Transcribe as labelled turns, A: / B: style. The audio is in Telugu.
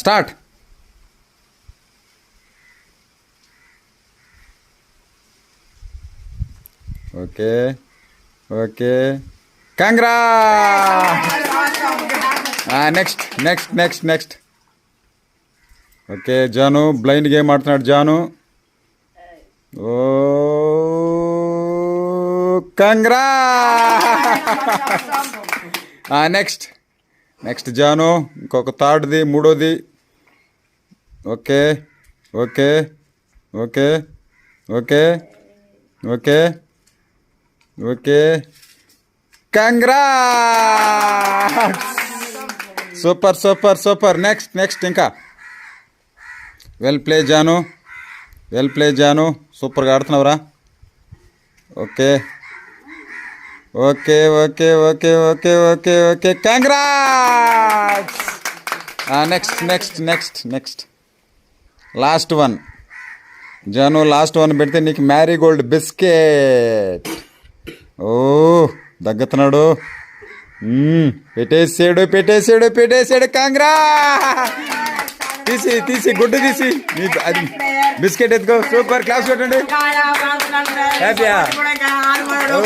A: Start. Okay okay, congrats. Next next next next. Okay Janu blind game ఆడుతున్నాడు Janu. Oh congrats. Next next Janu, ఇంకొక థర్డ్ది, మూడోది. Okay okay okay okay okay okay, congrats. Super super super. Next next ఇంకా. Well play Janu, well play Janu, సూపర్గా ఆడుతున్నావురా. Okay okay okay okay okay okay okay, congrats. Next next next next. Last one Janu, last one పెడితే నీకు మ్యారీగోల్డ్ బిస్కెట్. ఓ దగ్గుతున్నాడు. పెట్టేసాడు పెట్టేసాడు పెట్టేసాడు, కంగ్రా. తీసి తీసి గుడ్డు తీసి నీకు అది బిస్కెట్ ఎత్తుకో. సూపర్, క్లాస్ పెట్టండి. హ్యాపీయా? ఓ